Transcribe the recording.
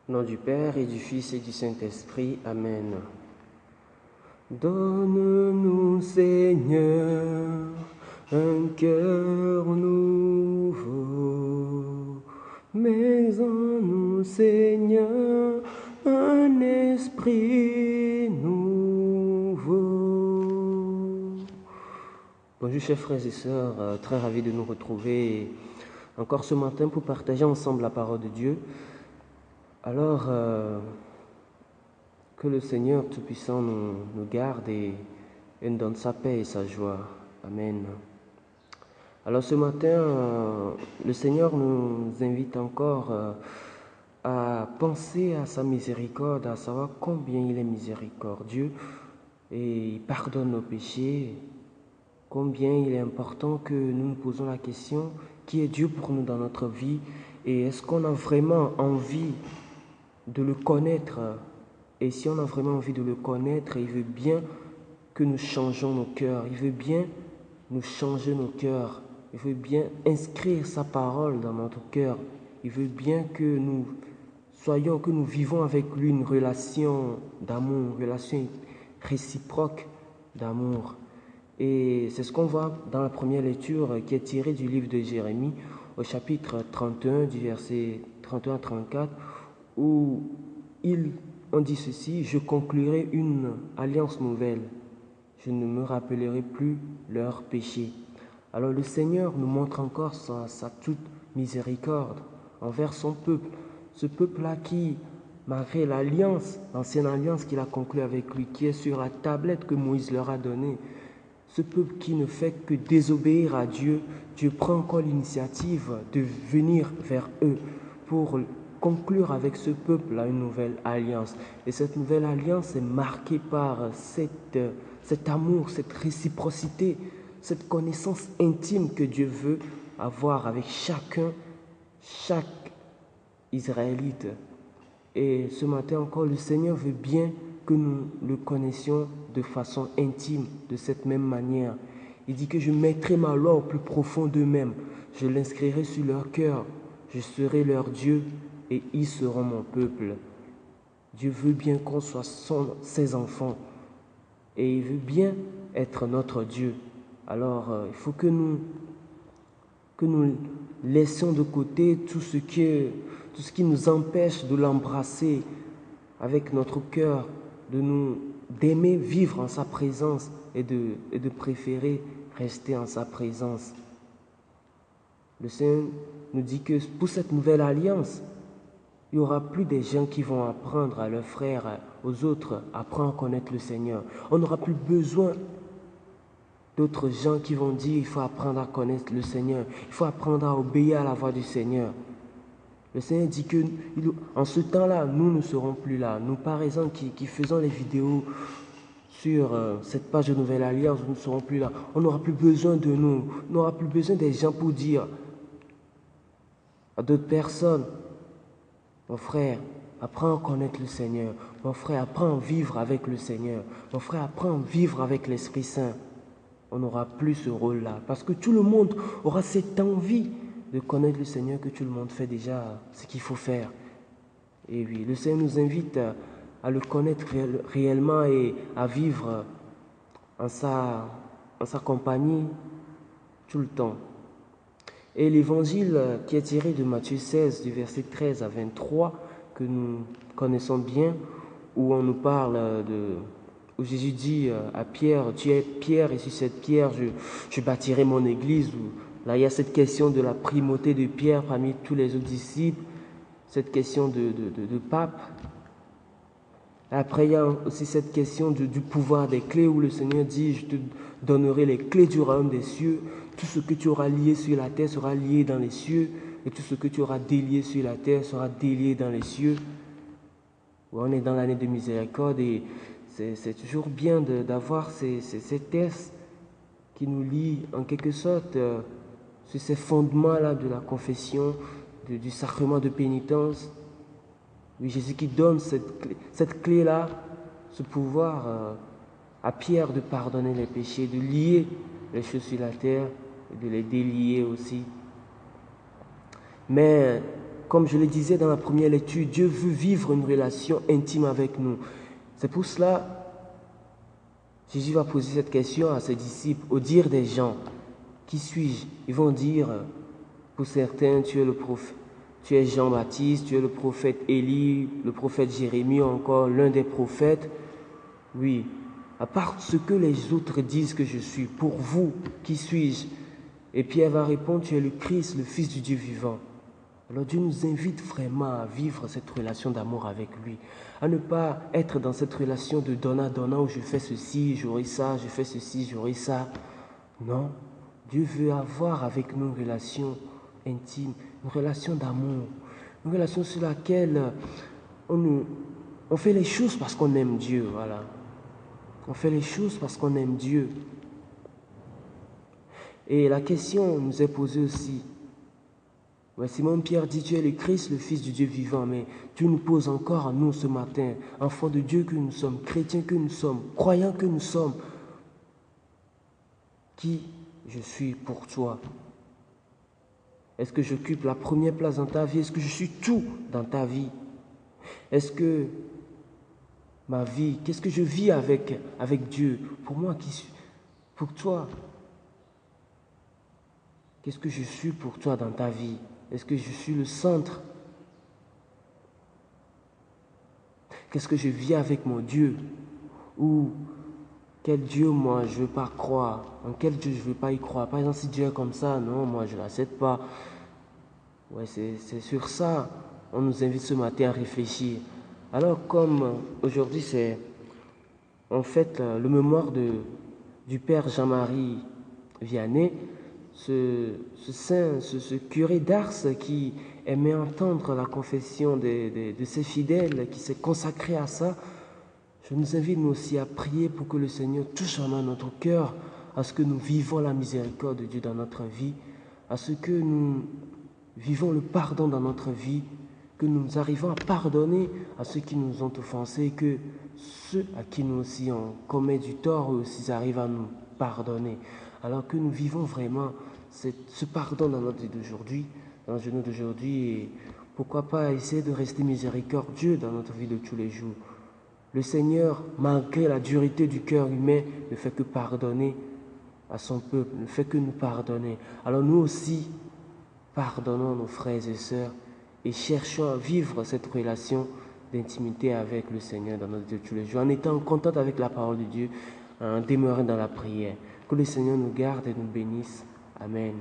Au nom du Père et du Fils et du Saint-Esprit. Amen. Donne-nous, Seigneur, un cœur nouveau. Mets en nous, Seigneur, un esprit nouveau. Bonjour chers frères et sœurs, très ravis de nous retrouver encore ce matin pour partager ensemble la parole de Dieu. Alors, que le Seigneur Tout-Puissant nous garde et nous donne sa paix et sa joie. Amen. Alors ce matin, le Seigneur nous invite encore à penser à sa miséricorde, à savoir combien il est miséricordieux et il pardonne nos péchés, combien il est important que nous nous posons la question, qui est Dieu pour nous dans notre vie et est-ce qu'on a vraiment envie de le connaître? Et si on a vraiment envie de le connaître, il veut bien que nous changeons nos cœurs, il veut bien nous changer nos cœurs, il veut bien inscrire sa parole dans notre cœur, il veut bien que nous vivons avec lui une relation d'amour, une relation réciproque d'amour. Et c'est ce qu'on voit dans la première lecture qui est tirée du livre de Jérémie au chapitre 31 du verset 31 à 34 où on dit ceci: « Je conclurai une alliance nouvelle, je ne me rappellerai plus leurs péchés. » Alors le Seigneur nous montre encore sa toute miséricorde envers son peuple, ce peuple-là qui, malgré l'alliance, l'ancienne alliance qu'il a conclue avec lui, qui est sur la tablette que Moïse leur a donnée, ce peuple qui ne fait que désobéir à Dieu, Dieu prend encore l'initiative de venir vers eux pour conclure avec ce peuple-là une nouvelle alliance. Et cette nouvelle alliance est marquée par cet amour, cette réciprocité, cette connaissance intime que Dieu veut avoir avec chaque Israélite. Et ce matin encore, le Seigneur veut bien que nous le connaissions de façon intime, de cette même manière. Il dit que je mettrai ma loi au plus profond d'eux-mêmes, je l'inscrirai sur leur cœur, je serai leur Dieu et ils seront mon peuple. Dieu veut bien qu'on soit ses enfants et il veut bien être notre Dieu. Alors, il faut que nous laissions de côté tout ce qui nous empêche de l'embrasser avec notre cœur, d'aimer vivre en sa présence et de préférer rester en sa présence. Le Seigneur nous dit que pour cette nouvelle alliance, il n'y aura plus des gens qui vont apprendre à leurs frères, aux autres, à apprendre à connaître le Seigneur. On n'aura plus besoin d'autres gens qui vont dire il faut apprendre à connaître le Seigneur, il faut apprendre à obéir à la voix du Seigneur. Le Seigneur dit que en ce temps-là, nous ne serons plus là. Nous, par exemple, qui faisons les vidéos sur cette page de Nouvelle Alliance, nous ne serons plus là. On n'aura plus besoin de nous. On n'aura plus besoin des gens pour dire à d'autres personnes: mon frère, apprends à connaître le Seigneur. Mon frère, apprends à vivre avec le Seigneur. Mon frère, apprends à vivre avec l'Esprit Saint. On n'aura plus ce rôle-là. Parce que tout le monde aura cette envie de connaître le Seigneur, que tout le monde fait déjà ce qu'il faut faire. Et oui, le Seigneur nous invite à le connaître réellement et à vivre en sa compagnie tout le temps. Et l'évangile qui est tiré de Matthieu 16, du verset 13 à 23, que nous connaissons bien, où on nous parle où Jésus dit à Pierre: tu es Pierre et sur cette pierre je bâtirai mon église. Là, il y a cette question de la primauté de Pierre parmi tous les autres disciples, cette question de pape. Après, il y a aussi cette question du pouvoir des clés, où le Seigneur dit: je te donnerai les clés du royaume des cieux. Tout ce que tu auras lié sur la terre sera lié dans les cieux, et tout ce que tu auras délié sur la terre sera délié dans les cieux. On est dans l'année de miséricorde et c'est toujours bien d'avoir ces textes qui nous lient en quelque sorte sur ces fondements-là de la confession, du sacrement de pénitence. Oui, Jésus qui donne cette clé-là, ce pouvoir à Pierre de pardonner les péchés, de lier les choses sur la terre et de les délier aussi. Mais comme je le disais dans la première lecture, Dieu veut vivre une relation intime avec nous. C'est pour cela que Jésus va poser cette question à ses disciples. Au dire des gens, qui suis-je? Ils vont dire, pour certains, tu es le prophète, tu es Jean-Baptiste, tu es le prophète Élie, le prophète Jérémie, ou encore l'un des prophètes. Oui, à part ce que les autres disent que je suis, pour vous, qui suis-je? Et Pierre va répondre, tu es le Christ, le Fils du Dieu vivant. Alors Dieu nous invite vraiment à vivre cette relation d'amour avec lui, à ne pas être dans cette relation de donnant-donnant où je fais ceci, j'aurai ça, je fais ceci, j'aurai ça. Non, Dieu veut avoir avec nous une relation intime, une relation d'amour, une relation sur laquelle on fait les choses parce qu'on aime Dieu, voilà. On fait les choses parce qu'on aime Dieu. Et la question nous est posée aussi. Simon-Pierre dit, tu es le Christ, le Fils du Dieu vivant, mais Dieu nous pose encore à nous ce matin, enfants de Dieu que nous sommes, chrétiens que nous sommes, croyants que nous sommes, qui je suis pour toi? Est-ce que j'occupe la première place dans ta vie? Est-ce que je suis tout dans ta vie? Est-ce que ma vie, qu'est-ce que je vis avec Dieu? Pour moi, pour toi, qu'est-ce que je suis pour toi dans ta vie? Est-ce que je suis le centre? Qu'est-ce que je vis avec mon Dieu? Ou quel Dieu, moi, je ne veux pas croire? En quel Dieu je ne veux pas y croire? Par exemple, si Dieu est comme ça, non, moi, je ne l'accepte pas. Ouais, c'est sur ça, on nous invite ce matin à réfléchir. Alors, comme aujourd'hui, c'est en fait le mémoire du Père Jean-Marie Vianney, ce curé d'Ars qui aimait entendre la confession de ses fidèles, qui s'est consacré à ça, je nous invite nous aussi à prier pour que le Seigneur touche en notre cœur, à ce que nous vivons la miséricorde de Dieu dans notre vie, à ce que nous vivons le pardon dans notre vie, que nous arrivons à pardonner à ceux qui nous ont offensés, que ceux à qui nous aussi on commet du tort aussi arrivent à nous pardonner. Alors que nous vivons vraiment ce pardon dans notre vie d'aujourd'hui, dans le journée d'aujourd'hui, et pourquoi pas essayer de rester miséricordieux dans notre vie de tous les jours. Le Seigneur, malgré la dureté du cœur humain, ne fait que pardonner à son peuple, ne fait que nous pardonner. Alors nous aussi, pardonnons nos frères et sœurs et cherchons à vivre cette relation d'intimité avec le Seigneur dans notre vie de tous les jours, en étant content avec la parole de Dieu, en demeurant dans la prière. Que le Seigneur nous garde et nous bénisse. Amen.